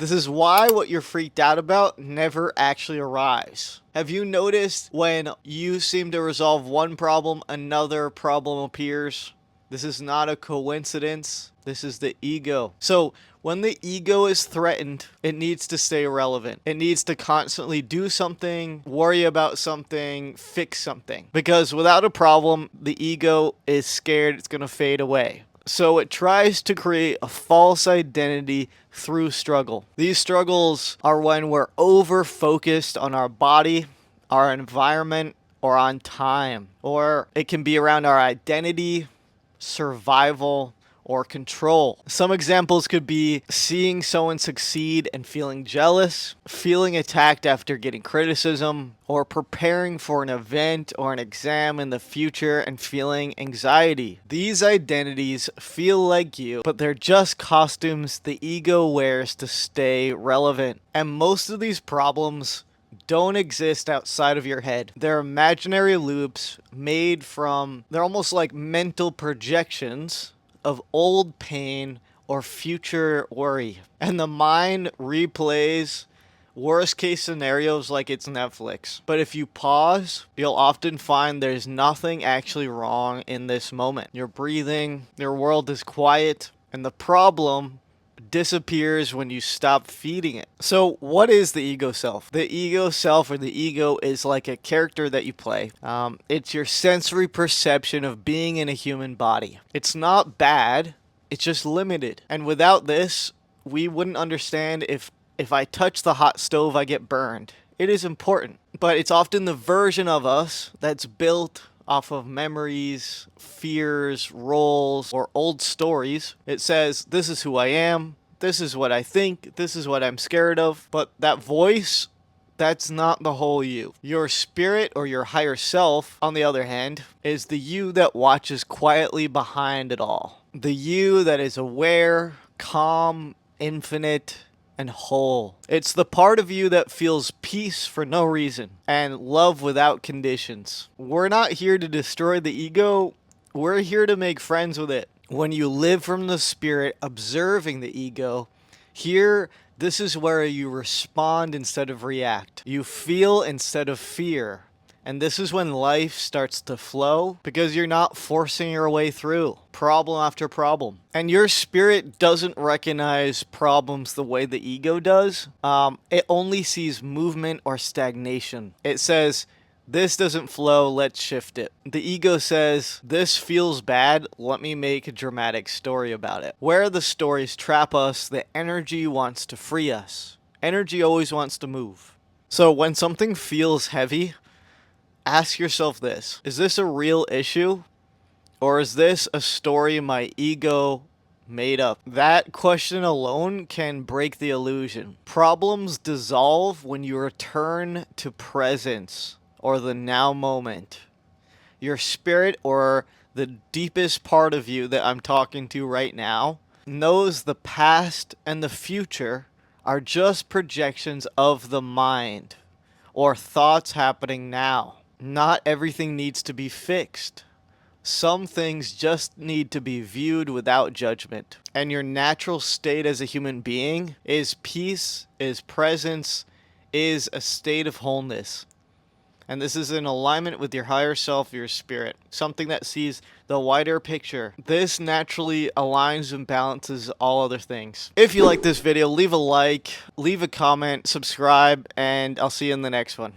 This is why what you're freaked out about never actually arrives. Have you noticed when you seem to resolve one problem, another problem appears? This is not a coincidence. This is the ego. So when the ego is threatened, it needs to stay relevant. It needs to constantly do something, worry about something, fix something. Because without a problem, the ego is scared it's going to fade away. So it tries to create a false identity through struggle. These struggles are when we're over focused on our body, our environment, or on time. Or it can be around our identity, survival, or control. Some examples could be seeing someone succeed and feeling jealous, feeling attacked after getting criticism, or preparing for an event or an exam in the future and feeling anxiety. These identities feel like you, but they're just costumes the ego wears to stay relevant. And most of these problems don't exist outside of your head. They're imaginary loops they're almost like mental projections of old pain or future worry. And the mind replays worst case scenarios like it's Netflix. But if you pause, you'll often find there's nothing actually wrong in this moment. You're breathing, your world is quiet, and the problem disappears when you stop feeding it. So what is the ego self? The ego self, or the ego, is like a character that you play. It's your sensory perception of being in a human body. It's not bad, it's just limited. And without this, we wouldn't understand if I touch the hot stove, I get burned. It is important, but it's often the version of us that's built off of memories, fears, roles, or old stories. It says, this is who I am, this is what I think, this is what I'm scared of. But that voice, that's not the whole you. Your spirit, or your higher self, on the other hand, is the you that watches quietly behind it all. The you that is aware, calm, infinite, and whole. It's the part of you that feels peace for no reason and love without conditions. We're not here to destroy the ego, we're here to make friends with it. When you live from the spirit, observing the ego, this is where you respond instead of react. You feel instead of fear. And this is when life starts to flow, because you're not forcing your way through problem after problem. And your spirit doesn't recognize problems the way the ego does. It only sees movement or stagnation. It says, this doesn't flow, let's shift it. The ego says, this feels bad, let me make a dramatic story about it. Where the stories trap us, the energy wants to free us. Energy always wants to move. So when something feels heavy, ask yourself this: is this a real issue? Or is this a story my ego made up? That question alone can break the illusion. Problems dissolve when you return to presence, or the now moment. Your spirit, or the deepest part of you that I'm talking to right now, knows the past and the future are just projections of the mind, or thoughts happening now. Not everything needs to be fixed. Some things just need to be viewed without judgment. And your natural state as a human being is peace, is presence, is a state of wholeness. And this is in alignment with your higher self, your spirit, something that sees the wider picture. This naturally aligns and balances all other things. If you like this video, leave a like, leave a comment, subscribe, and I'll see you in the next one.